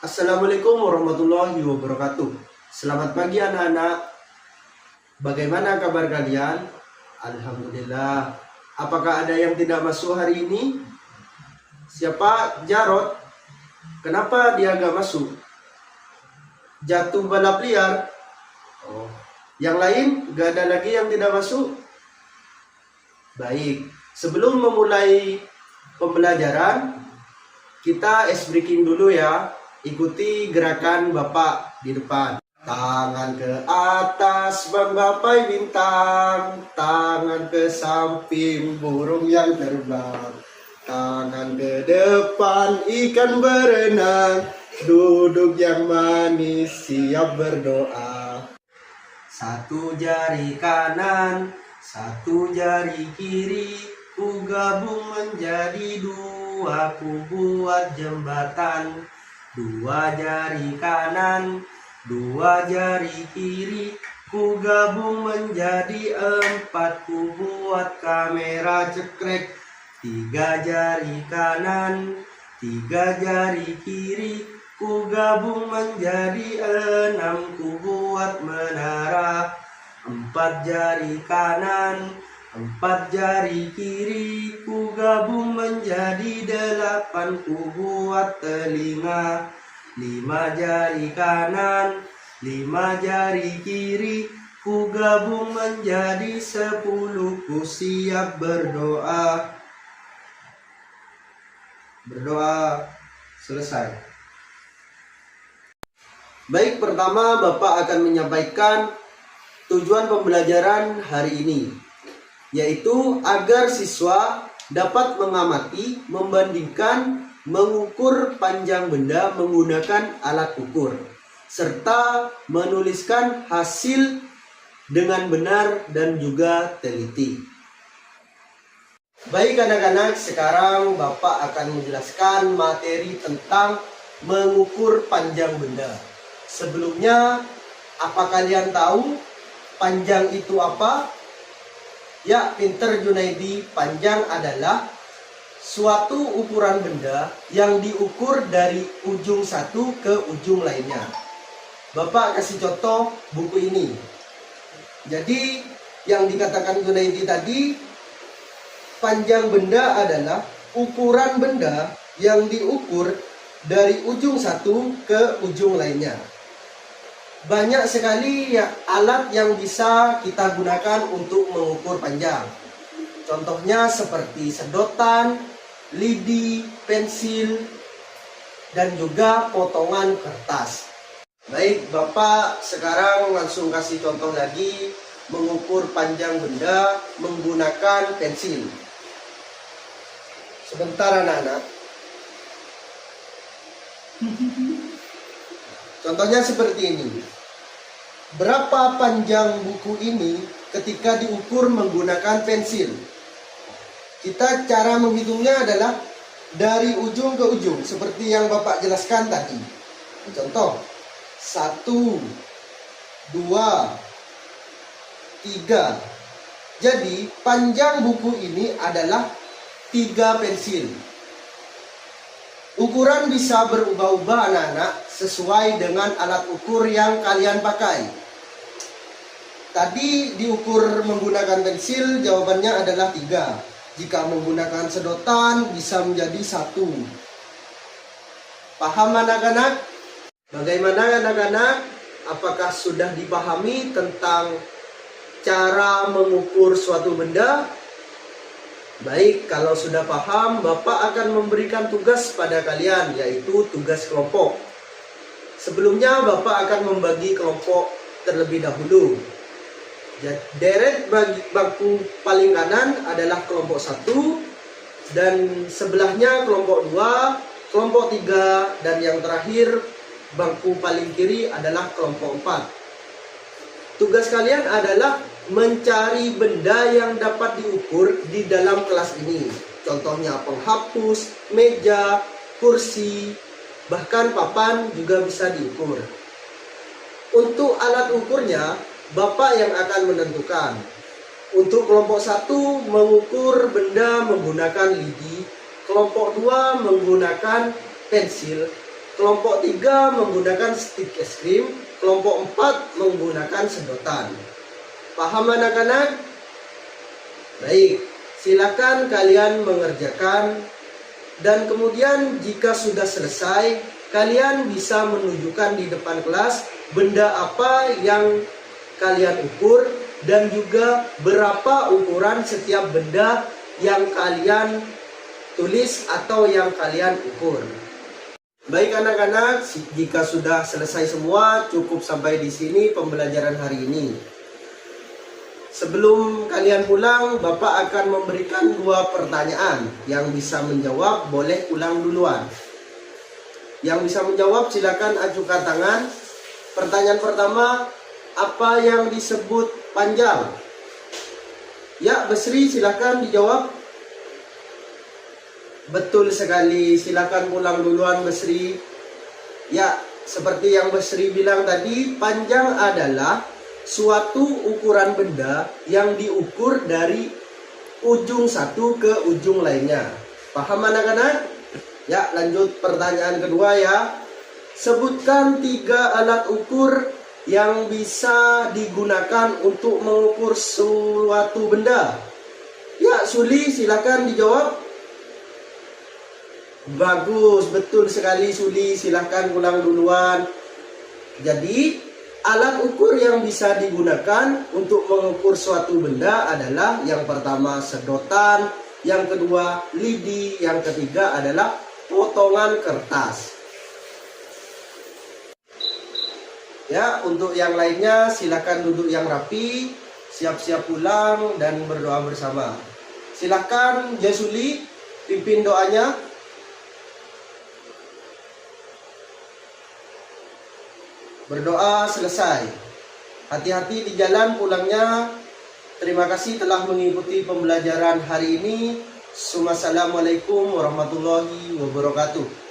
Assalamualaikum warahmatullahi wabarakatuh. Selamat pagi anak-anak. Bagaimana kabar kalian? Alhamdulillah. Apakah ada yang tidak masuk hari ini? Siapa? Jarod. Kenapa dia gak masuk? Jatuh balap liar. Oh. Yang lain gak ada lagi yang tidak masuk? Baik. Sebelum memulai pembelajaran, kita ice breaking dulu ya. Ikuti gerakan Bapak di depan. Tangan ke atas menggapai bintang, tangan ke samping burung yang terbang, tangan ke depan ikan berenang, duduk yang manis siap berdoa. Satu jari kanan, satu jari kiri, ku gabung menjadi dua, ku buat jembatan. Dua jari kanan, dua jari kiri, ku gabung menjadi empat, ku buat kamera cekrek. Tiga jari kanan, tiga jari kiri, ku gabung menjadi enam, ku buat menara. Empat jari kanan, empat jari kiri, ku gabung menjadi delapan, ku buat telinga. Lima jari kanan, lima jari kiri, ku gabung menjadi 10, ku siap berdoa. Berdoa selesai. Baik, pertama Bapak akan menyampaikan tujuan pembelajaran hari ini, yaitu agar siswa dapat mengamati, membandingkan, mengukur panjang benda menggunakan alat ukur, serta menuliskan hasil dengan benar dan juga teliti. Baik anak-anak, sekarang Bapak akan menjelaskan materi tentang mengukur panjang benda. Sebelumnya, apa kalian tahu panjang itu apa? Ya, pinter Junaidi, panjang adalah suatu ukuran benda yang diukur dari ujung satu ke ujung lainnya. Bapak kasih contoh buku ini. Jadi, yang dikatakan Junaidi tadi, panjang benda adalah ukuran benda yang diukur dari ujung satu ke ujung lainnya. Banyak sekali ya alat yang bisa kita gunakan untuk mengukur panjang. Contohnya seperti sedotan, lidi, pensil, dan juga potongan kertas. Baik, Bapak sekarang langsung kasih contoh lagi mengukur panjang benda menggunakan pensil. Sebentar anak-anak. Contohnya seperti ini. Berapa panjang buku ini ketika diukur menggunakan pensil? Kita cara menghitungnya adalah dari ujung ke ujung, seperti yang Bapak jelaskan tadi. Contoh, 1, 2, 3. Jadi, panjang buku ini adalah 3 pensil. Ukuran bisa berubah-ubah anak-anak sesuai dengan alat ukur yang kalian pakai. Tadi diukur menggunakan pensil, jawabannya adalah 3. Jika menggunakan sedotan bisa menjadi 1. Paham anak-anak? Bagaimana anak-anak? Apakah sudah dipahami tentang cara mengukur suatu benda? Baik, kalau sudah paham, Bapak akan memberikan tugas pada kalian, yaitu tugas kelompok. Sebelumnya, Bapak akan membagi kelompok terlebih dahulu. Deret bangku paling kanan adalah kelompok 1, dan sebelahnya kelompok 2, kelompok 3, dan yang terakhir bangku paling kiri adalah kelompok 4. Tugas kalian adalah mencari benda yang dapat diukur di dalam kelas ini. Contohnya penghapus, meja, kursi, bahkan papan juga bisa diukur. Untuk alat ukurnya, Bapak yang akan menentukan. Untuk kelompok 1 mengukur benda menggunakan lidi, kelompok 2 menggunakan pensil, Kelompok 3 menggunakan stik es krim, kelompok 4 menggunakan sedotan. Paham anak-anak? Baik, silakan kalian mengerjakan dan kemudian jika sudah selesai, kalian bisa menunjukkan di depan kelas benda apa yang kalian ukur dan juga berapa ukuran setiap benda yang kalian tulis atau yang kalian ukur. Baik anak-anak, jika sudah selesai semua, cukup sampai di sini pembelajaran hari ini. Sebelum kalian pulang, Bapak akan memberikan 2 pertanyaan. Yang bisa menjawab boleh ulang duluan. Yang bisa menjawab silakan ajukan tangan. Pertanyaan pertama, apa yang disebut panjang? Ya, Besri silakan dijawab. Betul sekali, silakan pulang duluan Besri. Ya, seperti yang Besri bilang tadi, panjang adalah suatu ukuran benda yang diukur dari ujung satu ke ujung lainnya. Paham anak-anak? Ya, lanjut pertanyaan kedua ya. Sebutkan 3 alat ukur yang bisa digunakan untuk mengukur suatu benda. Ya, Suli silakan dijawab. Bagus, betul sekali Suli, silahkan pulang duluan. Jadi, alat ukur yang bisa digunakan untuk mengukur suatu benda adalah yang pertama sedotan, yang kedua lidi, yang ketiga adalah potongan kertas. Ya, untuk yang lainnya silahkan duduk yang rapi, siap-siap pulang dan berdoa bersama. Silahkan Jasuli, pimpin doanya. Berdoa selesai. Hati-hati di jalan pulangnya. Terima kasih telah mengikuti pembelajaran hari ini. Assalamualaikum warahmatullahi wabarakatuh.